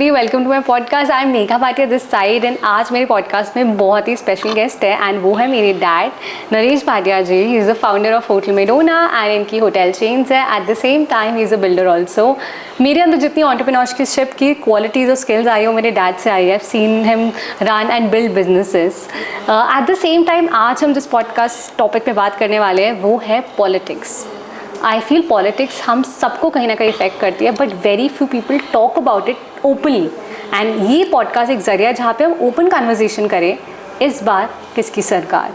everybody, welcome to my podcast. I am Megha Bhatia this side and आज मेरे podcast में बहुत ही special guest है and वो है मेरे dad Naresh Bhatia ji. He is the founder of Hotel Medona and इनकी hotel chains है. At the same time he is a builder also. मेरे अंदर जितनी entrepreneurship की qualities और skills आई हो मेरे dad से आई है. I've seen him run and build businesses. At the same time आज हम जिस podcast topic पे बात करने वाले हैं वो है politics. आई फील पॉलिटिक्स हम सबको कहीं ना कहीं इफेक्ट करती है but very few people talk about it openly and ये पॉडकास्ट एक जरिया जहाँ पे हम ओपन कन्वर्सेशन करें इस बार किसकी सरकार.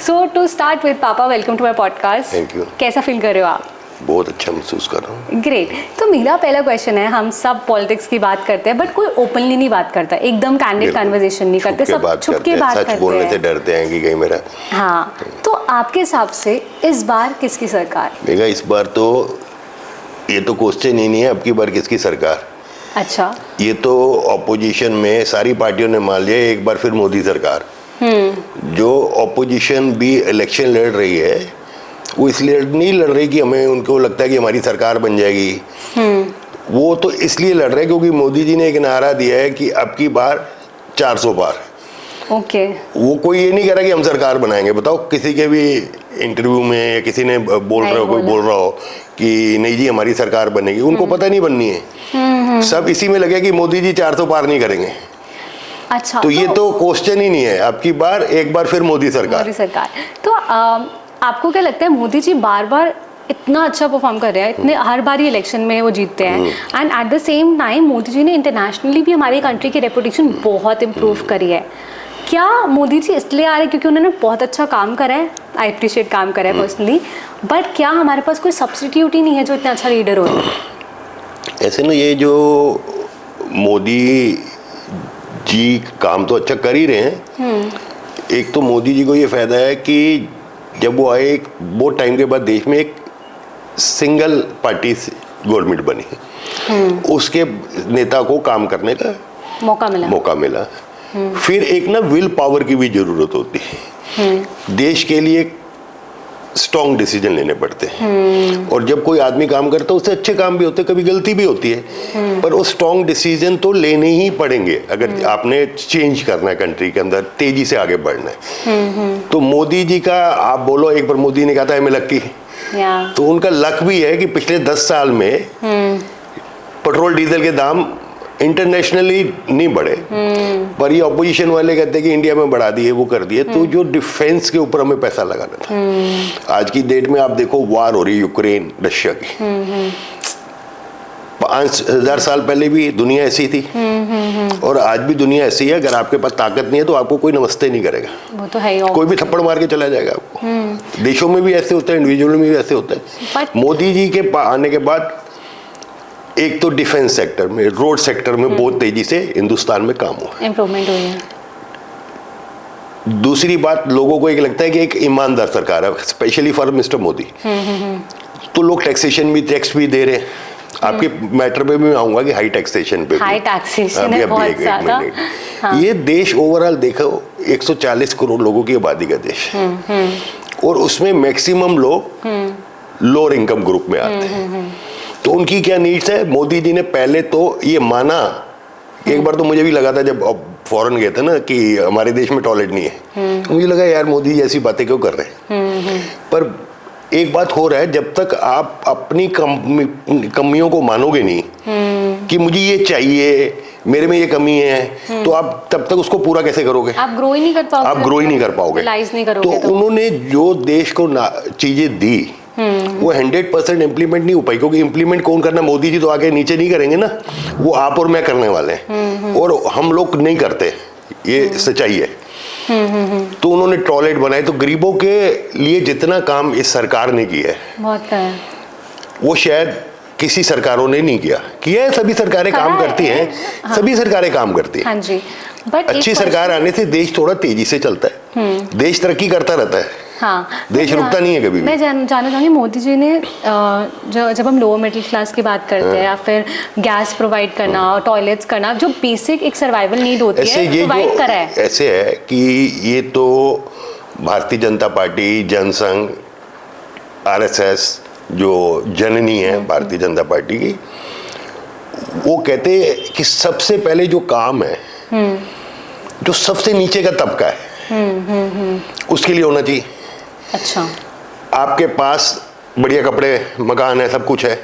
So to start with papa, welcome to my podcast. Thank you. कैसा फील कर रहे हो आप? बहुत अच्छा महसूस कर रहा हूँ. ग्रेट. तो मेरा पहला क्वेश्चन है, हम सब पॉलिटिक्स की बात करते हैं बट कोई ओपनली नहीं बात करता, एकदम कैंडिड कन्वर्सेशन नहीं करते, सब छुप के बात करते हैं. सच बोलने से डरते हैं कि कहीं मेरा. हाँ, तो आपके हिसाब से इस बार किसकी सरकार? मेरा इस बार तो ये तो क्वेश्चन ही नहीं है अब की बार किसकी सरकार. अच्छा. ये तो ऑपोजिशन में सारी पार्टियों ने मान लिया एक बार फिर मोदी सरकार. जो ऑपोजिशन भी इलेक्शन लड़ रही है वो इसलिए नहीं लड़ रही कि हमें उनको लगता है कि हमारी सरकार बन जाएगी. वो तो इसलिए लड़ रहे क्योंकि मोदी जी ने एक नारा दिया है कि अब की बार 400 पार. ओके. वो कोई ये नहीं कह रहा कि हम सरकार बनाएंगे. बताओ किसी के भी इंटरव्यू में या किसी ने कोई बोल रहा हो कि नहीं जी हमारी सरकार बनेगी, उनको पता नहीं बननी है. सब इसी में लगे कि मोदी जी 400 पार नहीं करेंगे. अच्छा. तो ये तो क्वेश्चन ही नहीं है. अब की बार एक बार फिर मोदी सरकार. तो आपको क्या लगता है मोदी जी बार बार इतना अच्छा परफॉर्म कर रहे हैं, इतने हर बार ही इलेक्शन में वो जीतते हैं and at the same time Modi ji ने इंटरनेशनली भी हमारी कंट्री की रेपुटेशन बहुत इम्प्रूव करी है. क्या मोदी जी इसलिए आ रहे हैं क्योंकि उन्होंने बहुत अच्छा काम करा है? आई अप्रिशिएट काम करा है पर्सनली, बट क्या हमारे पास कोई सब्स्टिट्यूट ही नहीं है जो इतना अच्छा लीडर हो? ऐसे ना ये जो मोदी जी काम तो अच्छा कर ही रहे हैं. एक तो मोदी जी को ये फायदा है कि जब वो आए बहुत टाइम के बाद देश में एक सिंगल पार्टी गवर्नमेंट बनी, उसके नेता को काम करने का मौका मिला. फिर एक ना विल पावर की भी जरूरत होती है. देश के लिए स्ट्रॉन्ग डिसीजन लेने पड़ते हैं और जब कोई आदमी काम करता है उससे अच्छे काम भी होते हैं, कभी गलती भी होती है, पर वो स्ट्रॉन्ग डिसीजन तो लेने ही पड़ेंगे अगर आपने चेंज करना है कंट्री के अंदर, तेजी से आगे बढ़ना है. तो मोदी जी का आप बोलो, एक बार मोदी ने कहा था हमें लकी, तो उनका लक भी है कि पिछले 10 साल में पेट्रोल डीजल के दाम इंटरनेशनली नहीं बढ़े, पर ये ऑपोजिशन वाले कहते हैं कि इंडिया में बढ़ा दिए, वो कर दिए. तो जो डिफेंस के ऊपर हमें पैसा लगाना था, आज की डेट में आप देखो वार हो रही है यूक्रेन रशिया की. 5000 साल पहले भी दुनिया ऐसी थी और आज भी दुनिया ऐसी है. अगर आपके पास ताकत नहीं है तो आपको कोई नमस्ते नहीं करेगा. वो तो है ही. कोई भी थप्पड़ मार के चला जाएगा आपको. देशों में भी ऐसे होता है, इंडिविजुअल में भी ऐसे होता है. मोदी जी के आने के बाद एक तो डिफेंस सेक्टर में, रोड सेक्टर में बहुत तेजी से हिंदुस्तान में काम हुआ, इम्प्रूवमेंट हुई है. दूसरी बात, लोगों को एक लगता है कि एक ईमानदार सरकार है, स्पेशली फॉर मिस्टर मोदी. तो लोग टैक्सेशन भी, टैक्स भी दे रहे हैं. आपके मैटर पे भी मैं आऊंगा कि हाई टैक्सेशन पे, हाई टैक्सेशन है बहुत ज्यादा. ये देश ओवरऑल देखो 140 करोड़ लोगों की आबादी का देश है और उसमें मैक्सिमम लोग लोअर इनकम ग्रुप में आते हैं. तो उनकी क्या नीड्स है? मोदी जी ने पहले तो ये माना. एक बार तो मुझे भी लगा था जब फॉरेन गए थे ना कि हमारे देश में टॉयलेट नहीं है, मुझे लगा यार मोदी जी ऐसी बातें क्यों कर रहे हैं. पर एक बात हो रहा है, जब तक आप अपनी कमियों को मानोगे नहीं कि मुझे ये चाहिए, मेरे में ये कमी है, तो आप तब तक उसको पूरा कैसे करोगे? आप ग्रो ही नहीं कर पाओगे. आप ग्रो ही नहीं कर पाओगे. तो उन्होंने जो देश को चीजें दी वो 100% इम्प्लीमेंट नहीं हो पाई, क्योंकि इम्प्लीमेंट कौन करना? मोदी जी तो आगे नीचे नहीं करेंगे ना, वो आप और मैं करने वाले हैं और हम लोग नहीं करते, ये सच्चाई है. तो उन्होंने टॉयलेट बनाए. तो गरीबों के लिए जितना काम इस सरकार ने किया है बहुत है, वो शायद किसी सरकारों ने नहीं किया है. सभी सरकारें काम करती हैं. सभी सरकारें काम करती हैं. हाँ जी. बट अच्छी सरकार आने से देश थोड़ा तेजी से चलता है. देश तरक्की करता रहता है. हाँ, देश रुकता नहीं है कभी भी. मैं जानना चाहूँगी मोदी जी ने जब हम लोअर मिडिल क्लास की बात करते हैं या फिर गैस प्रोवाइड करना, टॉयलेट्स करना, जो बेसिक एक सर्वाइवल नीड होती है, प्रोवाइड करा है. ऐसे है कि ये तो भारतीय जनता पार्टी, जनसंघ, आरएसएस जो जननी है भारतीय जनता पार्टी की, वो कहते हैं कि सबसे पहले जो काम है, जो सबसे नीचे का तबका है, उसके लिए होना चाहिए। अच्छा। आपके पास बढ़िया कपड़े, मकान है, सब कुछ है,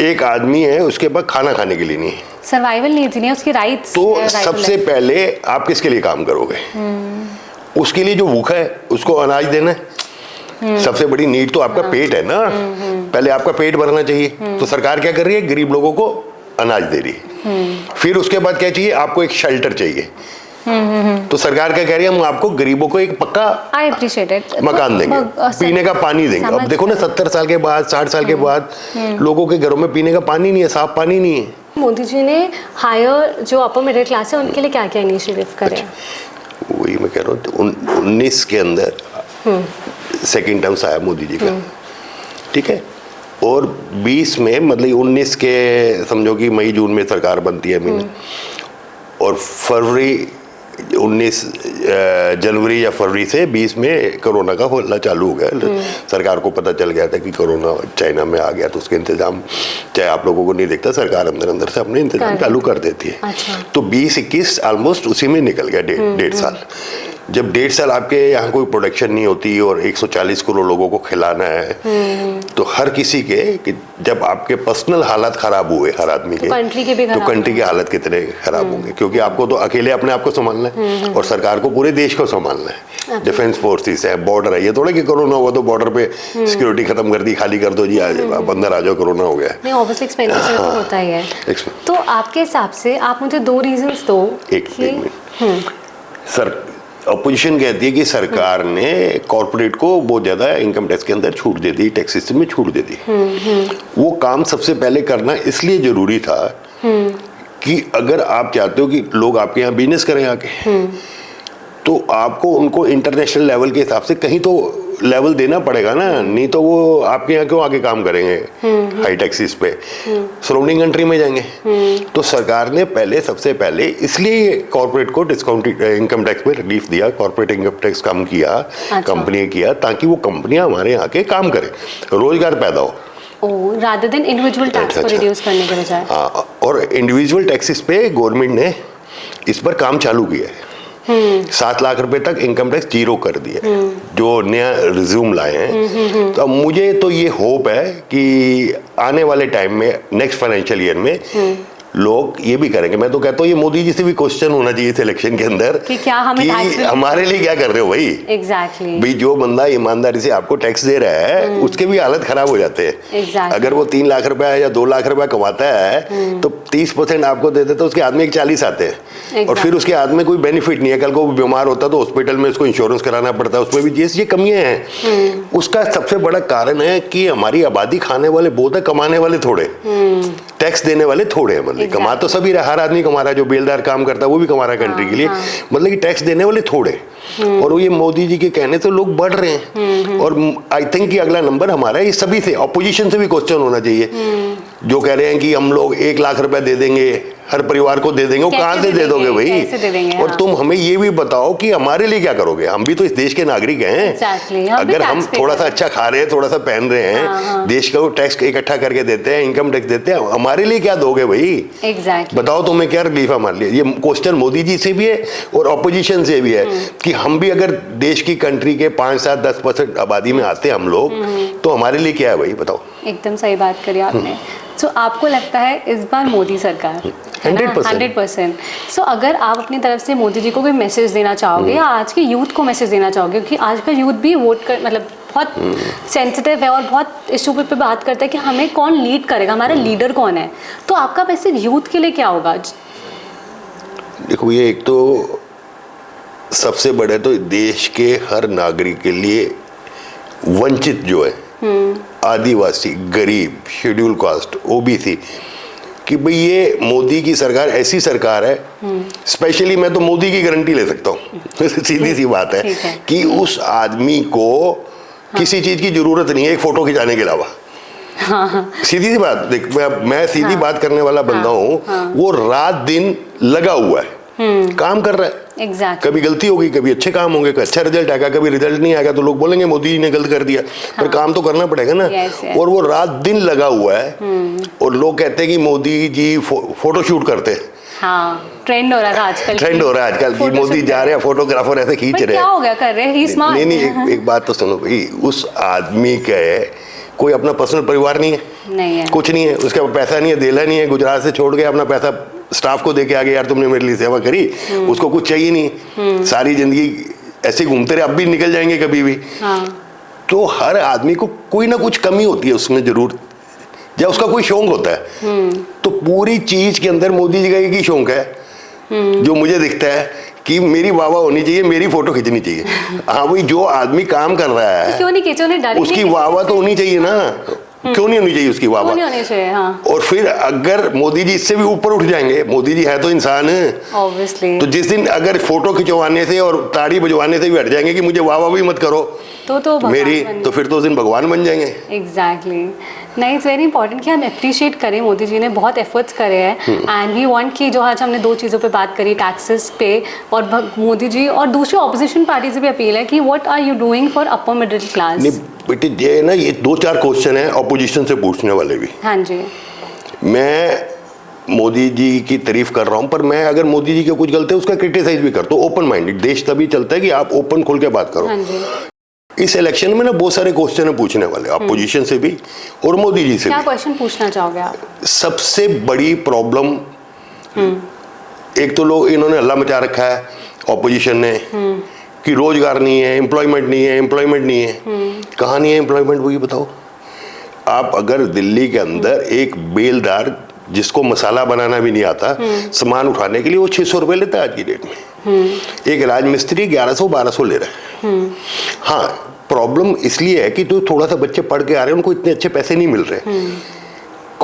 एक आदमी है उसके पास खाना खाने के लिए नहीं है, सर्वाइवल नीड्स नहीं है, उसकी राइट्स। तो सबसे पहले आप किसके लिए काम करोगे? उसके लिए जो भूखा है उसको अनाज देना है। सबसे बड़ी नीड तो आपका पेट है ना, पहले आपका पेट भरना चाहिए। तो सरकार क्या कर रही है? गरीब लोगों को अनाज दे रही है। फिर उसके बाद क्या चाहिए? आपको एक शेल्टर चाहिए। तो सरकार क्या कह रही है? हम आपको गरीबों को एक पक्का आई अप्रिशिएट इट मकान देंगे, पीने का पानी देंगे। अब देखो ना, 70 साल के बाद, 60 साल के बाद लोगों के घरों में पीने का पानी नहीं है, साफ पानी नहीं है। मोदी जी ने हायर जो अपर मिडिल क्लास है उनके लिए क्या क्या इनिशिएटिव करे हैं? वही मैं कह रहा हूँ, 19 के अंदर सेकेंड टर्म आया मोदी जी का, ठीक है, और 20 में, मतलब 19 के समझो कि मई जून में सरकार बनती है महीने, और फरवरी 19 जनवरी या फरवरी से 20 में कोरोना का होना चालू हो गया। सरकार को पता चल गया था कि कोरोना चाइना में आ गया, तो उसके इंतजाम चाहे आप लोगों को नहीं दिखता, सरकार अंदर अंदर से अपने इंतजाम चालू कर देती है। अच्छा। तो 20-21 ऑलमोस्ट उसी में निकल गया, डेढ़ साल। जब 1.5 साल आपके यहाँ कोई प्रोडक्शन नहीं होती और 140 करोड़ लोगों को खिलाना है, तो हर किसी के कि जब आपके पर्सनल हालात खराब हुए हर आदमी के, तो कंट्री की हालत कितने खराब होंगे, क्योंकि आपको तो अकेले अपने आप को संभालना है और सरकार को पूरे देश को संभालना है। डिफेंस फोर्सेस है, बॉर्डर है, ये थोड़ा कि कोरोना हुआ तो बॉर्डर पे सिक्योरिटी खत्म कर दी, खाली कर दो जी, आप अंदर आ जाओ, कोरोना हो गया। नहीं, ऑब्वियसली एक्सपेंडिचर तो होता ही है। तो आपके हिसाब से आप मुझे 2 रीजंस दो। एक मिनट सर, अपोजिशन कहती है कि सरकार ने कॉर्पोरेट को बहुत ज्यादा इनकम टैक्स के अंदर छूट दे दी, टैक्स सिस्टम में छूट दे दी। वो काम सबसे पहले करना इसलिए जरूरी था कि अगर आप चाहते हो कि लोग आपके यहाँ बिजनेस करें आके, तो आपको उनको इंटरनेशनल लेवल के हिसाब से कहीं तो लेवल देना पड़ेगा ना, नहीं तो वो आपके यहाँ क्यों आके काम करेंगे हाई टैक्सेस पे, सराउंडिंग कंट्री में जाएंगे। तो सरकार ने पहले सबसे पहले इसलिए कॉर्पोरेट को डिस्काउंटेड इनकम टैक्स में रिलीफ दिया, कॉर्पोरेट इनकम टैक्स कम किया, कंपनी किया, ताकि वो कंपनियां हमारे यहाँ के काम करें, रोजगार पैदा हो, रादर देन इंडिविजुअल टैक्स को रिड्यूस करने के बजाय। और इंडिविजुअल टैक्सेस पे गवर्नमेंट ने इस पर काम चालू किया है। 7 लाख रुपए तक इनकम टैक्स 0 कर दिया, जो नया रिज्यूम लाए हैं। तो मुझे तो ये होप है कि आने वाले टाइम में, नेक्स्ट फाइनेंशियल ईयर में लोग ये भी करेंगे। मैं तो कहता हूँ ये मोदी जी से भी क्वेश्चन होना चाहिए इस इलेक्शन के अंदर कि क्या हमें कि हमारे लिए क्या कर रहे हो भाई। एग्जैक्टली भाई जो बंदा ईमानदारी से आपको टैक्स दे रहा है उसके भी हालत खराब हो जाते हैं। अगर वो 3 लाख रुपया या 2 लाख रुपया कमाता है तो 30% आपको दे देता है, उसके हाथ में 40 आते हैं और फिर उसके हाथ में कोई बेनिफिट नहीं है। कल को बीमार होता तो हॉस्पिटल में उसको इंश्योरेंस कराना पड़ता है, उसमें भी ये कमियां हैं। उसका सबसे बड़ा कारण है कि हमारी आबादी खाने वाले बहुत है, कमाने वाले थोड़े, टैक्स देने वाले थोड़े हैं। मतलब कमा तो सभी रहा, हर आदमी कमा रहा है, जो बेलदार काम करता है वो भी कमा रहा है कंट्री के लिए, मतलब कि टैक्स देने वाले थोड़े। और ये मोदी जी के कहने से लोग बढ़ रहे हैं। और आई थिंक कि अगला नंबर हमारा ये सभी से, ऑपोजिशन से भी क्वेश्चन होना चाहिए, जो कह रहे हैं कि हम लोग 1 लाख रुपए दे देंगे, हर परिवार को दे देंगे। वो कहाँ से दे दोगे भाई? और तुम हमें ये भी बताओ कि हमारे लिए क्या करोगे? हम भी तो इस देश के नागरिक हैं। अगर हम थोड़ा सा अच्छा खा रहे हैं, थोड़ा सा पहन रहे हैं, देश का टैक्स इकट्ठा करके देते हैं, इनकम टैक्स देते हैं, हमारे लिए क्या दोगे भाई? बताओ तुम्हें क्या रिलीफ है हमारे लिए? ये क्वेश्चन मोदी जी से भी है और ऑपोजिशन से भी है कि हम भी अगर देश की कंट्री के 5-7-10% आबादी में आते हैं हम लोग, तो हमारे लिए क्या है भाई? बताओ। एकदम सही बात करी आपने। तो आपको लगता है इस बार मोदी सरकार 100%। सो अगर आप अपनी तरफ से मोदी जी को कोई मैसेज देना चाहोगे या आज के यूथ को मैसेज देना चाहोगे, क्योंकि आज का यूथ भी वोट कर मतलब बहुत सेंसिटिव है और बहुत इशू पे बात करता है कि हमें कौन लीड करेगा, हमारा लीडर कौन है, तो आपका मैसेज यूथ के लिए क्या होगा? देखो, ये एक तो सबसे बड़े तो देश के हर नागरिक के लिए वंचित जो है, आदिवासी, गरीब, शेड्यूल कास्ट, ओबीसी, कि भाई ये मोदी की सरकार ऐसी सरकार है, स्पेशली मैं तो मोदी की गारंटी ले सकता हूँ सीधी सी बात है कि उस आदमी को किसी चीज की जरूरत नहीं है एक फोटो खिंचाने के अलावा। सीधी सी बात, देख मैं सीधी बात करने वाला बंदा हूँ। वो रात दिन लगा हुआ है काम कर रहा है। एग्जैक्टली। कभी गलती होगी, कभी अच्छे काम होंगे, अच्छा रिजल्ट आएगा, कभी रिजल्ट नहीं आएगा तो लोग बोलेंगे मोदी जी ने गलत कर दिया। पर काम तो करना पड़ेगा ना। और वो रात दिन लगा हुआ है। और लोग कहते हैं कि मोदी जी फोटोशूट करते हैं। हाँ, ट्रेंड हो रहा था आजकल। ट्रेंड हो रहा है आजकल कि मोदी जा रहे हैं, फोटोग्राफर ऐसे खींच रहे हैं। क्या हो गया, कर रहे हैं, ही स्मार्ट। नहीं, एक बात तो सुनो भाई, उस आदमी का कोई अपना पर्सनल परिवार नहीं है, कुछ नहीं है, उसका पैसा नहीं है, देला नहीं है, गुजरात से छोड़ के अपना पैसा स्टाफ को दे के आ गया, यार तुमने मेरे लिए सेवा करी, उसको कुछ चाहिए नहीं, सारी जिंदगी ऐसे घूमते रहे, अब भी निकल जाएंगे कभी भी। तो हर आदमी को कोई ना कुछ कमी होती है उसमें जरूर, या उसका कोई शौक होता है। तो पूरी चीज के अंदर मोदी जी का एक ही शौक है जो मुझे दिखता है कि मेरी वाह होनी चाहिए, मेरी फोटो खींचनी चाहिए। हाँ भाई, जो आदमी काम कर रहा है क्यों नहीं खींचो, उसकी वाह तो होनी चाहिए ना। क्यों नहीं होनी चाहिए उसकी वाह? क्यों नहीं होनी चाहिए? हाँ। और फिर अगर मोदी जी इससे भी ऊपर उठ जाएंगे, मोदी जी है तो इंसान है ऑब्वियसली, तो जिस दिन अगर फोटो खिंचवाने से और ताड़ी बजवाने से भी हट जाएंगे कि मुझे वाह भी मत करो तो मेरी, तो फिर तो उस दिन भगवान बन जाएंगे। एग्जैक्टली। नहीं, इट्स वेरी इंपॉर्टेंट कि हम अप्रिशिएट करें, मोदी जी ने बहुत एफर्ट्स करे हैं। एंड वी वांट कि जो आज हमने दो चीज़ों पे बात करी, टैक्सेस पे और मोदी जी और दूसरी ऑपोजिशन पार्टी से भी अपील है कि what are you doing for upper middle class. नहीं बेटे, ये ना, ये 2-4 क्वेश्चन है ऑपोजिशन से पूछने वाले भी। हाँ जी। मैं मोदी जी की तारीफ कर रहा हूँ, पर मैं अगर मोदी जी के कुछ गलत है उसका क्रिटिसाइज भी करता हूँ। ओपन माइंडेड देश तभी चलता है कि आप ओपन खोल के बात करो। हाँ जी। इस इलेक्शन में ना बहुत सारे क्वेश्चन है पूछने वाले, अपोजिशन से भी और मोदी जी से क्या भी। क्वेश्चन पूछना चाहोगे आप? सबसे बड़ी प्रॉब्लम, एक तो लोग इन्होंने हल्ला मचा रखा है ऑपोजिशन ने कि रोजगार नहीं है, एम्प्लॉयमेंट नहीं है, एम्प्लॉयमेंट नहीं है। कहाँ नहीं है एम्प्लॉयमेंट, वो ये बताओ। आप अगर दिल्ली के अंदर एक बेलदार जिसको मसाला बनाना भी नहीं आता, सामान उठाने के लिए वो 600 रुपये लेता है आज की डेट में। एक राजमिस्त्री 1100-1200 ले रहा है। हाँ, प्रॉब्लम इसलिए है कि तो थोड़ा सा बच्चे पढ़ के आ रहे हैं, उनको इतने अच्छे पैसे नहीं मिल रहे।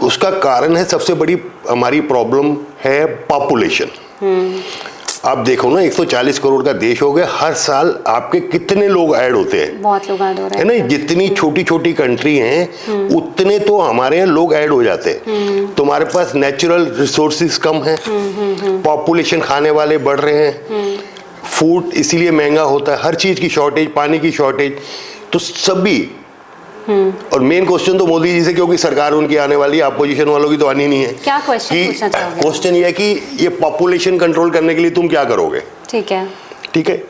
उसका कारण है, सबसे बड़ी हमारी प्रॉब्लम है पॉपुलेशन। आप देखो ना, 140 करोड़ का देश हो गया, हर साल आपके कितने लोग ऐड होते हैं? बहुत लोग ऐड हो रहे हैं, है ना। जितनी छोटी छोटी कंट्री हैं उतने तो हमारे यहाँ लोग ऐड हो जाते हैं। तुम्हारे पास नेचुरल रिसोर्सेज कम है, पॉपुलेशन खाने वाले बढ़ रहे हैं, फूड इसीलिए महंगा होता है, हर चीज की शॉर्टेज, पानी की शॉर्टेज, तो सभी। और मेन क्वेश्चन तो मोदी जी से, क्योंकि सरकार उनकी आने वाली है, अपोजिशन वालों की तो आनी नहीं है। क्या क्वेश्चन पूछना चाहोगे? क्वेश्चन ये है कि ये पॉपुलेशन कंट्रोल करने के लिए तुम क्या करोगे? ठीक है, ठीक है।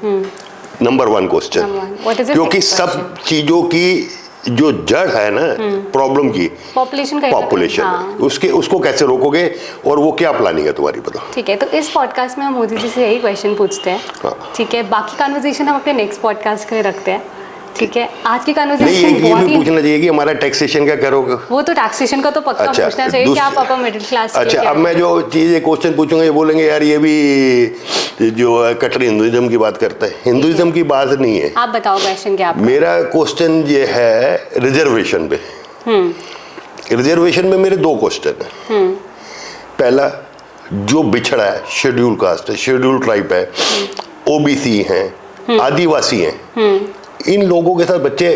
नंबर 1 क्वेश्चन, क्योंकि सब चीजों की जो जड़ है ना प्रॉब्लम की, पॉपुलेशन, उसको कैसे रोकोगे और वो क्या प्लानिंग है तुम्हारी, बताओ। ठीक है, तो इस पॉडकास्ट में हम मोदी जी से यही क्वेश्चन पूछते हैं। ठीक है, बाकी कन्वर्सेशन हम अपने नेक्स्ट पॉडकास्ट के लिए रखते हैं। ठीक है, आज की कन्वर्सेशन ये भी पूछना चाहिए कि हमारा टैक्सेशन क्या करोगे? वो तो टैक्सेशन का तो पक्का पूछना चाहिए कि आप अपर मिडिल क्लास। अच्छा, अब मैं जो चीज क्वेश्चन पूछूंगा ये बोलेंगे यार ये भी जो कट्टर हिंदुइज्म की बात करता है। हिंदुइज्म की बात नहीं है। आप बताओ क्वेश्चन क्या आपका? मेरा क्वेश्चन ये है रिजर्वेशन पे। रिजर्वेशन में मेरे 2 क्वेश्चन है। पहला, जो बिछड़ा है, शेड्यूल कास्ट है, शेड्यूल ट्राइब है, ओबीसी हैं, आदिवासी हैं, इन लोगों के साथ बच्चे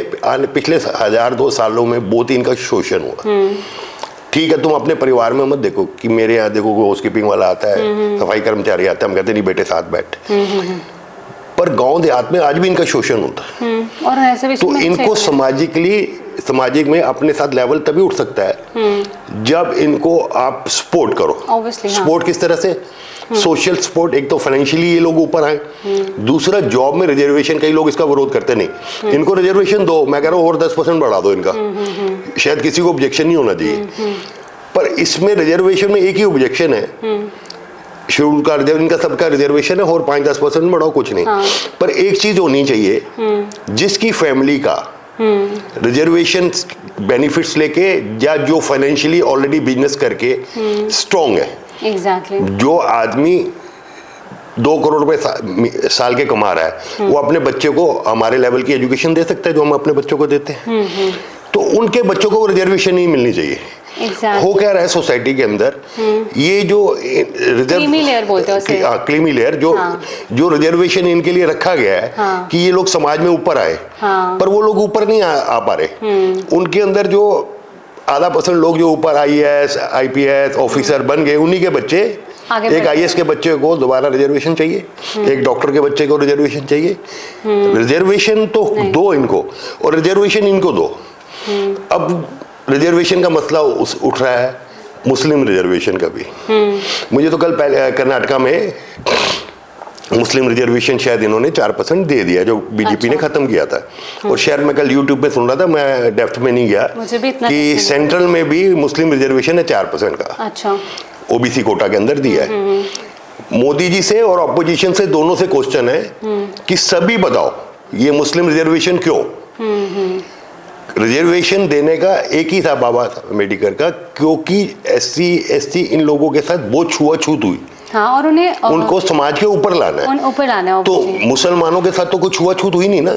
पिछले 1000-2 सालों में बहुत ही इनका शोषण हुआ। ठीक है, तुम अपने परिवार में मत देखो कि मेरे यहाँ देखो हाउस कीपिंग वाला आता है, सफाई कर्मचारी आता है, हम कहते नहीं बेटे साथ बैठ। पर गांव देहात में आज भी इनका शोषण होता है। और ऐसे भी तो इनको सामाजिक में अपने साथ लेवल तभी उठ सकता है जब इनको आप सपोर्ट करो। सपोर्ट किस तरह से? Social support. एक तो फाइनेंशियली ये लोग ऊपर आए, दूसरा जॉब में रिजर्वेशन, कई लोग इसका विरोध करते नहीं, इनको रिजर्वेशन दो, मैं कह रहा हूँ और 10% बढ़ा दो इनका, शायद किसी को ऑब्जेक्शन नहीं होना चाहिए। पर इसमें रिजर्वेशन में एक ही ऑब्जेक्शन है, शेड्यूल का इनका सबका रिजर्वेशन है और 5-10% बढ़ाओ, कुछ नहीं। पर एक चीज होनी चाहिए, जिसकी फैमिली का रिजर्वेशन बेनिफिट्स लेके या जो फाइनेंशियली ऑलरेडी बिजनेस करके स्ट्रॉन्ग है। Exactly. जो आदमी 2 करोड़ रुपए साल के कमा रहा है, वो अपने बच्चे को हमारे लेवल की एजुकेशन दे सकता है जो हम अपने बच्चों को देते हैं। तो उनके बच्चों को रिजर्वेशन नहीं मिलनी चाहिए। हो क्या रहा है सोसाइटी के अंदर, ये जो क्रीमी लेयर बोलते हैं उसे, क्रीमी लेयर, जो रिजर्वेशन इनके लिए रखा गया है कि ये लोग समाज में ऊपर आए, पर वो लोग ऊपर नहीं आ पा रहे। उनके अंदर जो 0.5% लोग जो ऊपर IAS, IPS ऑफिसर बन गए, उन्हीं के बच्चे आगे एक बढ़ते IAS के बच्चे को दोबारा रिजर्वेशन चाहिए, एक डॉक्टर के बच्चे को रिजर्वेशन चाहिए। रिजर्वेशन तो दो इनको और रिजर्वेशन इनको दो। अब रिजर्वेशन का मसला उठ रहा है, मुस्लिम रिजर्वेशन का भी। मुझे तो कल कर्नाटका में मुस्लिम रिजर्वेशन शायद इन्होंने 4% दे दिया, जो बीजेपी ने खत्म किया था। और शायद मैं कल यूट्यूब पे सुन रहा था, मैं डेप्थ में नहीं गया, कि सेंट्रल में भी मुस्लिम रिजर्वेशन है 4% का। अच्छा। OBC कोटा के अंदर दिया है। मोदी जी से और अपोजिशन से दोनों से क्वेश्चन है कि सभी बताओ ये मुस्लिम रिजर्वेशन क्यों? रिजर्वेशन देने का एक ही था बाबा अम्बेडकर का, क्योंकि SC ST इन लोगों के साथ बहुत छुआछूत हुई। हाँ, और उनको समाज के ऊपर लाना है। तो मुसलमानों के साथ तो कुछ छुआछूत हुई नहीं ना।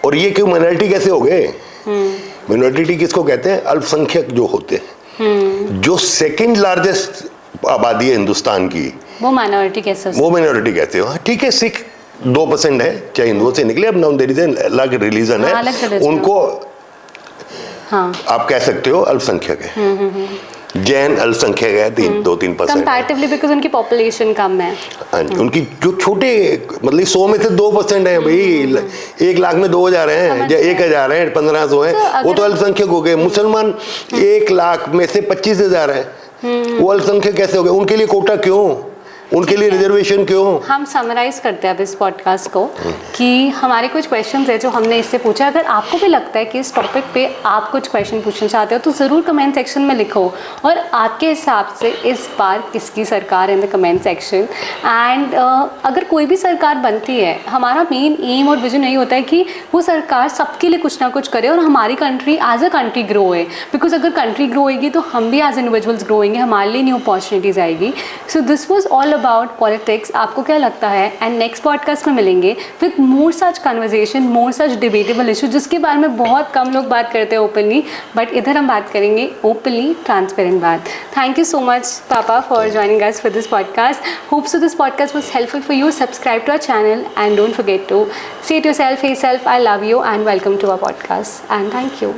और ये क्यों माइनॉरिटी कैसे हो गए? माइनॉरिटी किसको कहते हैं? अल्पसंख्यक जो होते हैं, जो सेकंड लार्जेस्ट आबादी है हिंदुस्तान की, वो माइनॉरिटी कैसे हो? ठीक है, सिख 2% है, चाहे हिंदुओं से निकले, अब नाउ देयर इज अलग रिलीजन है, उनको आप कह सकते हो अल्पसंख्यक है। जैन अल्पसंख्यक है 2-3%। कंपैरेटिवली बिकॉज़ उनकी पॉपुलेशन कम है। हाँ जी, उनकी जो छोटे, मतलब 100 में से 2% है भाई। 1 लाख में 2000 हैं या 1000 हैं, 1500 हैं, वो तो अल्पसंख्यक हो गए। मुसलमान 1 लाख में से 25,000 हैं, वो अल्पसंख्यक कैसे हो गए? उनके लिए कोटा क्यों? उनके लिए रिजर्वेशन क्यों? हम समराइज करते हैं अब इस पॉडकास्ट को कि हमारे कुछ क्वेश्चंस है जो हमने इससे पूछा। अगर आपको भी लगता है कि इस टॉपिक पे आप कुछ क्वेश्चन पूछना चाहते हो तो ज़रूर कमेंट सेक्शन में लिखो, और आपके हिसाब से इस बार किसकी सरकार in the comment section. And अगर कोई भी सरकार बनती है, हमारा मेन एम और विजन यही होता है कि वो सरकार सबके लिए कुछ ना कुछ करे और हमारी country as a country grow है। बिकॉज अगर कंट्री ग्रो होगी तो हम भी एज इंडिविजुअल्स ग्रो होंगे, हमारे लिए न्यू अपॉर्चुनिटीज़ आएगी। So this was all about politics. आपको क्या लगता है? एंड नेक्स्ट पॉडकास्ट में मिलेंगे with more such conversation, more such debatable issue, जिसके बारे में बहुत कम लोग बात करते हैं ओपनली, बट इधर हम बात करेंगे ओपनली, ट्रांसपेरेंट बात। थैंक यू सो मच पापा for joining us for this podcast. Hope so this podcast was helpful for you. Subscribe to our channel and don't forget to say to yourself, hey self, I love you and welcome to our podcast and thank you.